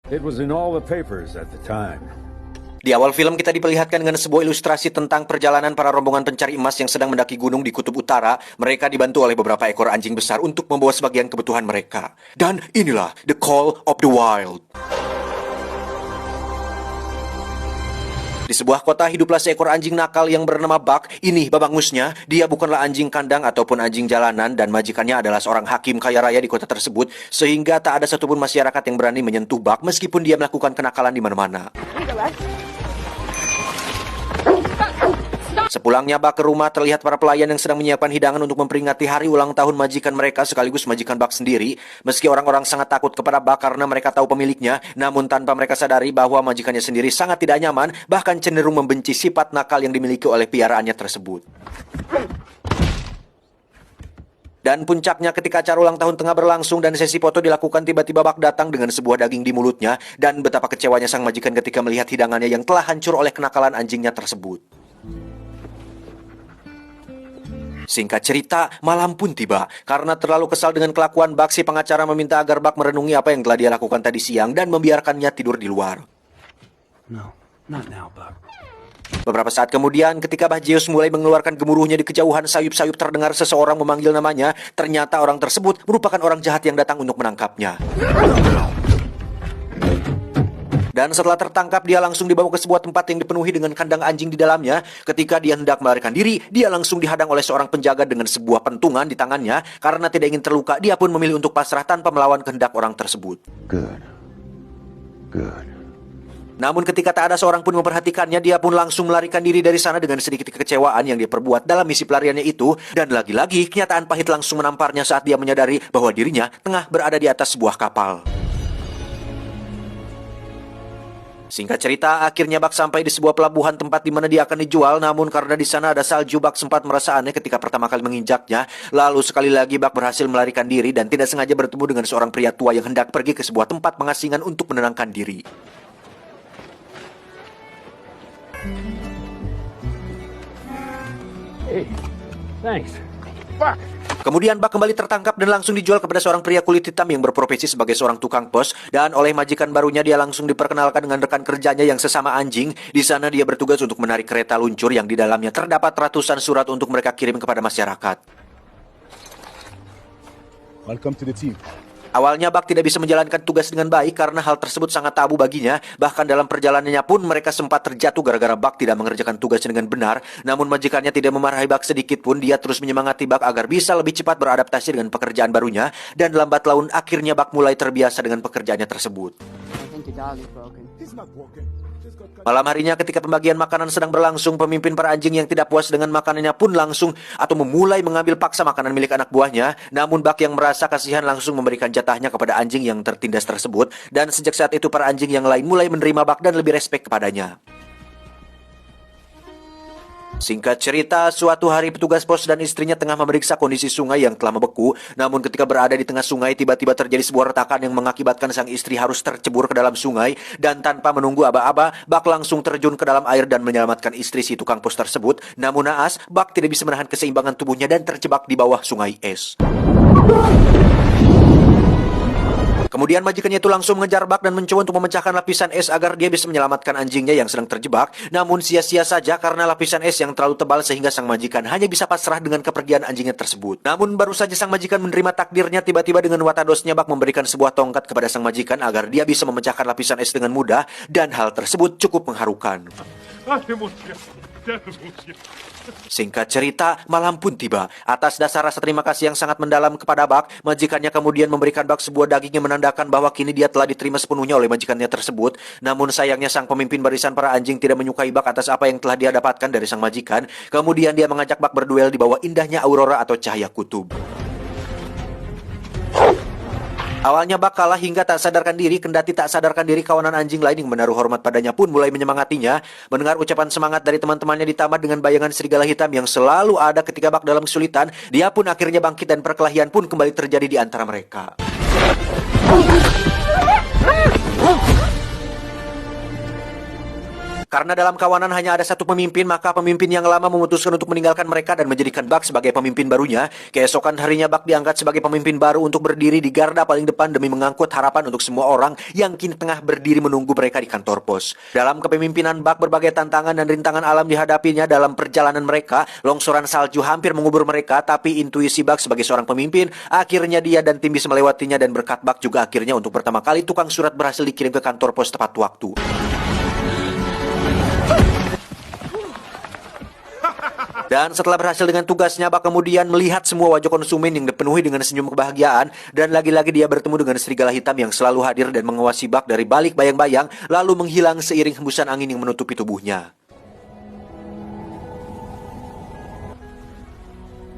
It was in all the papers at the time. Di awal film kita diperlihatkan dengan sebuah ilustrasi tentang perjalanan para rombongan pencari emas yang sedang mendaki gunung di Kutub Utara. Mereka dibantu oleh beberapa ekor anjing besar untuk membawa sebagian kebutuhan mereka. Dan inilah The Call of the Wild. Di sebuah kota hiduplah seekor anjing nakal yang bernama Buck. Ini babangusnya. Dia bukanlah anjing kandang ataupun anjing jalanan dan majikannya adalah seorang hakim kaya raya di kota tersebut sehingga tak ada satupun masyarakat yang berani menyentuh Buck meskipun dia melakukan kenakalan di mana-mana. Sepulangnya Buck ke rumah, terlihat para pelayan yang sedang menyiapkan hidangan untuk memperingati hari ulang tahun majikan mereka sekaligus majikan Buck sendiri. Meski orang-orang sangat takut kepada Buck karena mereka tahu pemiliknya, namun tanpa mereka sadari bahwa majikannya sendiri sangat tidak nyaman, bahkan cenderung membenci sifat nakal yang dimiliki oleh piaraannya tersebut. Dan puncaknya ketika acara ulang tahun tengah berlangsung dan sesi foto dilakukan, tiba-tiba Buck datang dengan sebuah daging di mulutnya. Dan betapa kecewanya sang majikan ketika melihat hidangannya yang telah hancur oleh kenakalan anjingnya tersebut. Singkat cerita, malam pun tiba. Karena terlalu kesal dengan kelakuan Buck, si pengacara meminta agar Buck merenungi apa yang telah dia lakukan tadi siang dan membiarkannya tidur di luar. No, not now, Buck. Beberapa saat kemudian, ketika Bah Zeus mulai mengeluarkan gemuruhnya di kejauhan, sayup-sayup terdengar seseorang memanggil namanya. Ternyata orang tersebut merupakan orang jahat yang datang untuk menangkapnya. Dan setelah tertangkap, dia langsung dibawa ke sebuah tempat yang dipenuhi dengan kandang anjing di dalamnya. Ketika dia hendak melarikan diri, dia langsung dihadang oleh seorang penjaga dengan sebuah pentungan di tangannya. Karena tidak ingin terluka, dia pun memilih untuk pasrah tanpa melawan kehendak orang tersebut. Good. Namun ketika tak ada seorang pun memperhatikannya, dia pun langsung melarikan diri dari sana dengan sedikit kekecewaan yang dia perbuat dalam misi pelariannya itu. Dan lagi-lagi, kenyataan pahit langsung menamparnya saat dia menyadari bahwa dirinya tengah berada di atas sebuah kapal. Singkat cerita, akhirnya Buck sampai di sebuah pelabuhan tempat di mana dia akan dijual. Namun karena di sana ada salju, Buck sempat merasa aneh ketika pertama kali menginjaknya. Lalu sekali lagi Buck berhasil melarikan diri dan tidak sengaja bertemu dengan seorang pria tua yang hendak pergi ke sebuah tempat pengasingan untuk menenangkan diri. Hey, thanks. Fuck! Kemudian Buck kembali tertangkap dan langsung dijual kepada seorang pria kulit hitam yang berprofesi sebagai seorang tukang pos. Dan oleh majikan barunya dia langsung diperkenalkan dengan rekan kerjanya yang sesama anjing. Di sana dia bertugas untuk menarik kereta luncur yang di dalamnya terdapat ratusan surat untuk mereka kirim kepada masyarakat. Welcome to the team. Awalnya Buck tidak bisa menjalankan tugas dengan baik karena hal tersebut sangat tabu baginya. Bahkan dalam perjalanannya pun mereka sempat terjatuh gara-gara Buck tidak mengerjakan tugasnya dengan benar. Namun majikannya tidak memarahi Buck sedikit pun. Dia terus menyemangati Buck agar bisa lebih cepat beradaptasi dengan pekerjaan barunya. Dan lambat laun akhirnya Buck mulai terbiasa dengan pekerjaannya tersebut. He's not broken. Just got cut. Malam harinya ketika pembagian makanan sedang berlangsung, pemimpin para anjing yang tidak puas dengan makanannya pun langsung atau memulai mengambil paksa makanan milik anak buahnya. Namun Buck yang merasa kasihan langsung memberikan jatahnya kepada anjing yang tertindas tersebut. Dan sejak saat itu para anjing yang lain mulai menerima Buck dan lebih respek kepadanya. Singkat cerita, suatu hari petugas pos dan istrinya tengah memeriksa kondisi sungai yang telah membeku. Namun ketika berada di tengah sungai, tiba-tiba terjadi sebuah retakan yang mengakibatkan sang istri harus tercebur ke dalam sungai. Dan tanpa menunggu aba-aba, Buck langsung terjun ke dalam air dan menyelamatkan istri si tukang pos tersebut. Namun naas, Buck tidak bisa menahan keseimbangan tubuhnya dan terjebak di bawah sungai es. Kemudian majikannya itu langsung mengejar Buck dan mencoba untuk memecahkan lapisan es agar dia bisa menyelamatkan anjingnya yang sedang terjebak. Namun sia-sia saja karena lapisan es yang terlalu tebal sehingga sang majikan hanya bisa pasrah dengan kepergian anjingnya tersebut. Namun baru saja sang majikan menerima takdirnya, tiba-tiba dengan watadosnya Buck memberikan sebuah tongkat kepada sang majikan agar dia bisa memecahkan lapisan es dengan mudah. Dan hal tersebut cukup mengharukan. Singkat cerita, malam pun tiba. Atas dasar rasa terima kasih yang sangat mendalam kepada Buck, majikannya kemudian memberikan Buck sebuah daging yang menandakan bahwa kini dia telah diterima sepenuhnya oleh majikannya tersebut. Namun sayangnya sang pemimpin barisan para anjing tidak menyukai Buck atas apa yang telah dia dapatkan dari sang majikan. Kemudian dia mengajak Buck berduel di bawah indahnya aurora atau cahaya kutub. Awalnya Buck kalah hingga tak sadarkan diri, kendati tak sadarkan diri kawanan anjing lain yang menaruh hormat padanya pun mulai menyemangatinya. Mendengar ucapan semangat dari teman-temannya ditambah dengan bayangan serigala hitam yang selalu ada ketika Buck dalam kesulitan, dia pun akhirnya bangkit dan perkelahian pun kembali terjadi di antara mereka. Karena dalam kawanan hanya ada satu pemimpin, maka pemimpin yang lama memutuskan untuk meninggalkan mereka dan menjadikan Buck sebagai pemimpin barunya. Keesokan harinya Buck diangkat sebagai pemimpin baru untuk berdiri di garda paling depan demi mengangkut harapan untuk semua orang yang kini tengah berdiri menunggu mereka di kantor pos. Dalam kepemimpinan Buck, berbagai tantangan dan rintangan alam dihadapinya dalam perjalanan mereka. Longsoran salju hampir mengubur mereka, tapi intuisi Buck sebagai seorang pemimpin, akhirnya dia dan tim bisa melewatinya, dan berkat Buck juga akhirnya untuk pertama kali tukang surat berhasil dikirim ke kantor pos tepat waktu. Dan setelah berhasil dengan tugasnya, Buck kemudian melihat semua wajah konsumen yang dipenuhi dengan senyum kebahagiaan, dan lagi-lagi dia bertemu dengan serigala hitam yang selalu hadir dan mengawasi Buck dari balik bayang-bayang, lalu menghilang seiring hembusan angin yang menutupi tubuhnya.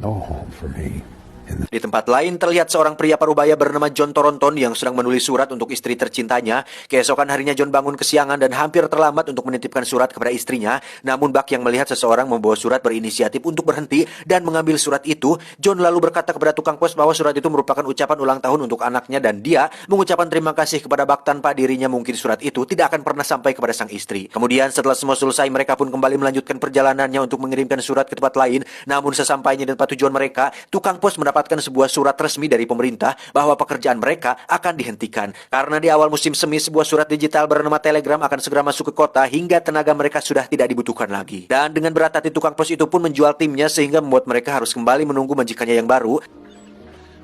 No home for me. Di tempat lain terlihat seorang pria parubaya bernama John Thornton yang sedang menulis surat untuk istri tercintanya. Keesokan harinya John bangun kesiangan dan hampir terlambat untuk menitipkan surat kepada istrinya. Namun Buck yang melihat seseorang membawa surat berinisiatif untuk berhenti dan mengambil surat itu. John lalu berkata kepada tukang pos bahwa surat itu merupakan ucapan ulang tahun untuk anaknya, dan dia mengucapkan terima kasih kepada Buck. Tanpa dirinya mungkin surat itu tidak akan pernah sampai kepada sang istri. Kemudian setelah semua selesai, mereka pun kembali melanjutkan perjalanannya untuk mengirimkan surat ke tempat lain. Namun sesampainya di tempat tujuan mereka, tukang pos mendapatkan sebuah surat resmi dari pemerintah bahwa pekerjaan mereka akan dihentikan. Karena di awal musim semi, sebuah surat digital bernama Telegram akan segera masuk ke kota hingga tenaga mereka sudah tidak dibutuhkan lagi. Dan dengan berat hati, tukang pos itu pun menjual timnya sehingga membuat mereka harus kembali menunggu majikannya yang baru.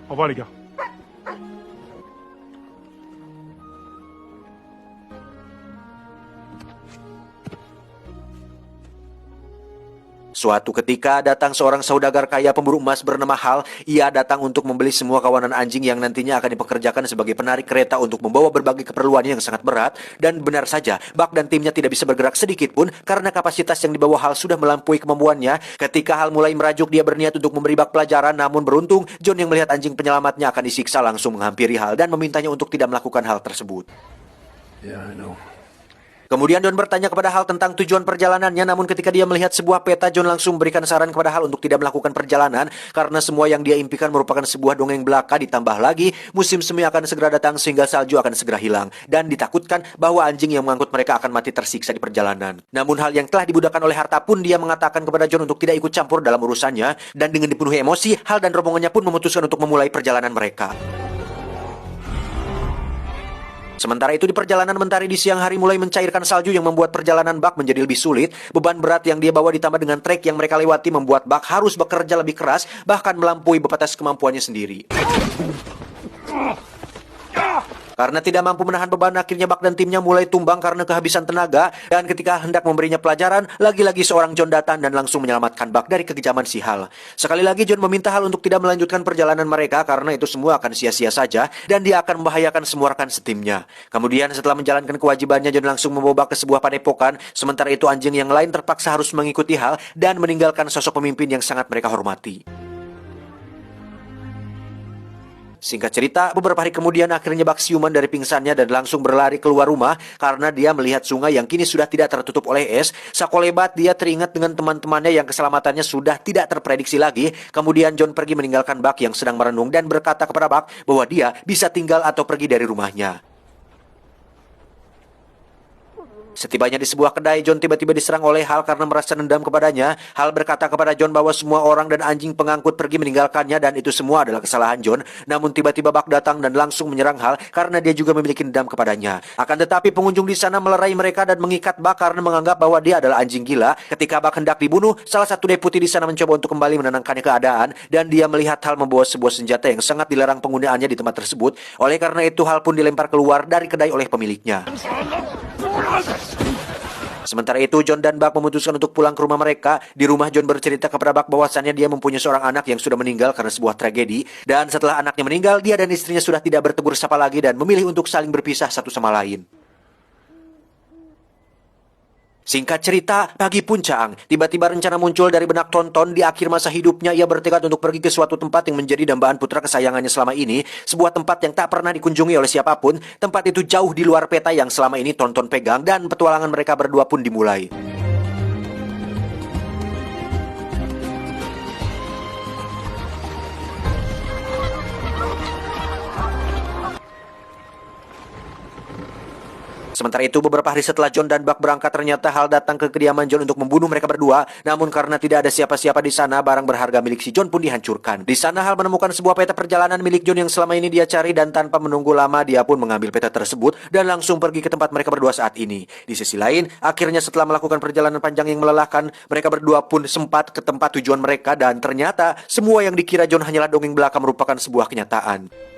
Au revoir les gars. Suatu ketika datang seorang saudagar kaya pemburu emas bernama Hal. Ia datang untuk membeli semua kawanan anjing yang nantinya akan dipekerjakan sebagai penarik kereta untuk membawa berbagai keperluannya yang sangat berat. Dan benar saja, Buck dan timnya tidak bisa bergerak sedikit pun karena kapasitas yang dibawa Hal sudah melampaui kemampuannya. Ketika Hal mulai merajuk, dia berniat untuk memberi Buck pelajaran. Namun beruntung, John yang melihat anjing penyelamatnya akan disiksa langsung menghampiri Hal dan memintanya untuk tidak melakukan hal tersebut. Yeah, I know. Kemudian John bertanya kepada Hal tentang tujuan perjalanannya, namun ketika dia melihat sebuah peta, John langsung memberikan saran kepada Hal untuk tidak melakukan perjalanan karena semua yang dia impikan merupakan sebuah dongeng belaka. Ditambah lagi, musim semi akan segera datang sehingga salju akan segera hilang, dan ditakutkan bahwa anjing yang mengangkut mereka akan mati tersiksa di perjalanan. Namun Hal yang telah dibudakkan oleh harta pun, dia mengatakan kepada John untuk tidak ikut campur dalam urusannya, dan dengan dipenuhi emosi, Hal dan rombongannya pun memutuskan untuk memulai perjalanan mereka. Sementara itu di perjalanan mentari di siang hari mulai mencairkan salju yang membuat perjalanan Buck menjadi lebih sulit. Beban berat yang dia bawa ditambah dengan trek yang mereka lewati membuat Buck harus bekerja lebih keras, bahkan melampaui batas kemampuannya sendiri. Karena tidak mampu menahan beban, akhirnya Buck dan timnya mulai tumbang karena kehabisan tenaga. Dan ketika hendak memberinya pelajaran, lagi-lagi seorang John datang dan langsung menyelamatkan Buck dari kekejaman si Hal. Sekali lagi John meminta Hal untuk tidak melanjutkan perjalanan mereka karena itu semua akan sia-sia saja dan dia akan membahayakan semua rekan setimnya. Kemudian setelah menjalankan kewajibannya, John langsung membawa Buck ke sebuah padepokan. Sementara itu anjing yang lain terpaksa harus mengikuti Hal dan meninggalkan sosok pemimpin yang sangat mereka hormati. Singkat cerita, beberapa hari kemudian akhirnya Buck siuman dari pingsannya dan langsung berlari keluar rumah karena dia melihat sungai yang kini sudah tidak tertutup oleh es. Sakolebat dia teringat dengan teman-temannya yang keselamatannya sudah tidak terprediksi lagi. Kemudian John pergi meninggalkan Buck yang sedang merenung dan berkata kepada Buck bahwa dia bisa tinggal atau pergi dari rumahnya. Setibanya di sebuah kedai, John tiba-tiba diserang oleh Hal karena merasa dendam kepadanya. Hal berkata kepada John bahwa semua orang dan anjing pengangkut pergi meninggalkannya dan itu semua adalah kesalahan John. Namun tiba-tiba Buck datang dan langsung menyerang Hal karena dia juga memiliki dendam kepadanya. Akan tetapi pengunjung di sana melerai mereka dan mengikat Buck karena menganggap bahwa dia adalah anjing gila. Ketika Buck hendak dibunuh, salah satu deputi di sana mencoba untuk kembali menenangkan keadaan dan dia melihat Hal membawa sebuah senjata yang sangat dilarang penggunaannya di tempat tersebut. Oleh karena itu Hal pun dilempar keluar dari kedai oleh pemiliknya. Sementara itu John dan Buck memutuskan untuk pulang ke rumah mereka. Di rumah John bercerita kepada Buck bahwasannya dia mempunyai seorang anak yang sudah meninggal karena sebuah tragedi. Dan setelah anaknya meninggal, dia dan istrinya sudah tidak bertegur sapa lagi dan memilih untuk saling berpisah satu sama lain. Singkat cerita, pagi puncak, tiba-tiba rencana muncul dari benak Thornton. Di akhir masa hidupnya, ia bertekad untuk pergi ke suatu tempat yang menjadi dambaan putra kesayangannya selama ini. Sebuah tempat yang tak pernah dikunjungi oleh siapapun. Tempat itu jauh di luar peta yang selama ini Thornton pegang dan petualangan mereka berdua pun dimulai. Sementara itu, beberapa hari setelah John dan Buck berangkat, ternyata Hal datang ke kediaman John untuk membunuh mereka berdua. Namun karena tidak ada siapa-siapa di sana, barang berharga milik si John pun dihancurkan. Di sana Hal menemukan sebuah peta perjalanan milik John yang selama ini dia cari, dan tanpa menunggu lama dia pun mengambil peta tersebut dan langsung pergi ke tempat mereka berdua saat ini. Di sisi lain, akhirnya setelah melakukan perjalanan panjang yang melelahkan, mereka berdua pun sempat ke tempat tujuan mereka, dan ternyata semua yang dikira John hanyalah dongeng belaka merupakan sebuah kenyataan.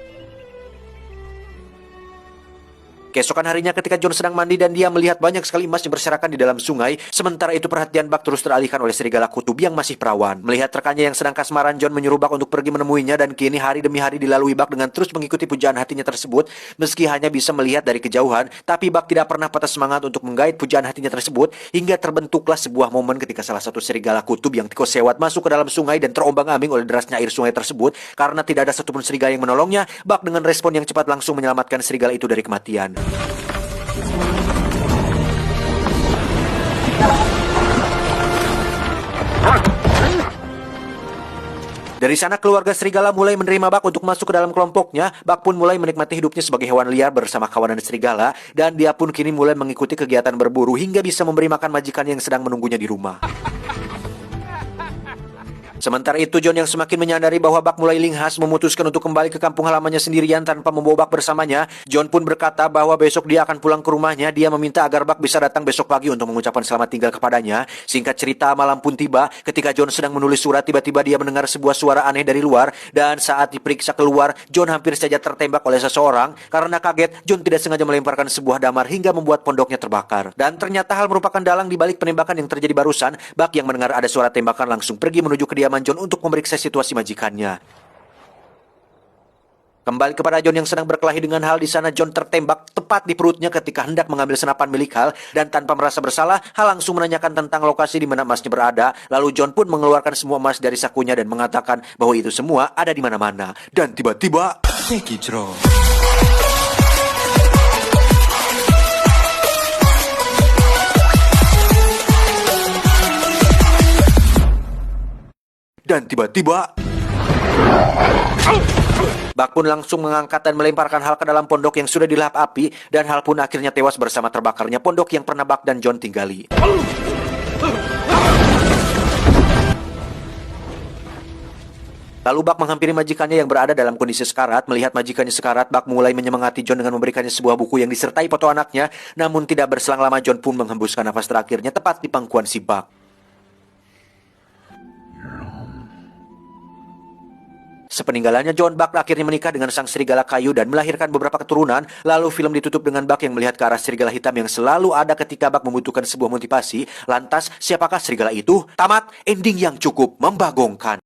Keesokan harinya ketika John sedang mandi dan dia melihat banyak sekali emas yang berserakan di dalam sungai, sementara itu perhatian Buck terus teralihkan oleh serigala kutub yang masih perawan. Melihat rekannya yang sedang kasmaran, John menyuruh Buck untuk pergi menemuinya, dan kini hari demi hari dilalui Buck dengan terus mengikuti pujaan hatinya tersebut. Meski hanya bisa melihat dari kejauhan, tapi Buck tidak pernah patah semangat untuk menggait pujaan hatinya tersebut, hingga terbentuklah sebuah momen ketika salah satu serigala kutub yang tikus sewat masuk ke dalam sungai dan terombang-ambing oleh derasnya air sungai tersebut. Karena tidak ada satupun serigala yang menolongnya, Buck dengan respon yang cepat langsung menyelamatkan serigala itu dari kematian. Dari sana keluarga serigala mulai menerima Buck untuk masuk ke dalam kelompoknya. Buck pun mulai menikmati hidupnya sebagai hewan liar bersama kawanan serigala, dan dia pun kini mulai mengikuti kegiatan berburu hingga bisa memberi makan majikannya yang sedang menunggunya di rumah. Sementara itu, John yang semakin menyadari bahwa Buck mulai linghas memutuskan untuk kembali ke kampung halamannya sendirian tanpa membawa Buck bersamanya. John pun berkata bahwa besok dia akan pulang ke rumahnya. Dia meminta agar Buck bisa datang besok pagi untuk mengucapkan selamat tinggal kepadanya. Singkat cerita, malam pun tiba. Ketika John sedang menulis surat, tiba-tiba dia mendengar sebuah suara aneh dari luar. Dan saat diperiksa keluar, John hampir saja tertembak oleh seseorang. Karena kaget, John tidak sengaja melemparkan sebuah damar hingga membuat pondoknya terbakar. Dan ternyata Hal merupakan dalang di balik penembakan yang terjadi barusan. Buck yang mendengar ada suara tembakan langsung pergi menuju kediaman John untuk memeriksa situasi majikannya. Kembali kepada John yang sedang berkelahi dengan Hal, di sana John tertembak tepat di perutnya ketika hendak mengambil senapan milik Hal, dan tanpa merasa bersalah, Hal langsung menanyakan tentang lokasi di mana emasnya berada. Lalu John pun mengeluarkan semua emas dari sakunya dan mengatakan bahwa itu semua ada di mana-mana. Dan tiba-tiba, Buck pun langsung mengangkat dan melemparkan Hal ke dalam pondok yang sudah dilahap api, dan Hal pun akhirnya tewas bersama terbakarnya pondok yang pernah Buck dan John tinggali. Lalu Buck menghampiri majikannya yang berada dalam kondisi sekarat. Melihat majikannya sekarat, Buck mulai menyemangati John dengan memberikannya sebuah buku yang disertai foto anaknya. Namun tidak berselang lama, John pun menghembuskan nafas terakhirnya tepat di pangkuan si Buck. Sepeninggalannya John, Buck akhirnya menikah dengan sang serigala kayu dan melahirkan beberapa keturunan. Lalu film ditutup dengan Buck yang melihat ke arah serigala hitam yang selalu ada ketika Buck membutuhkan sebuah motivasi. Lantas, siapakah serigala itu? Tamat, ending yang cukup membagongkan.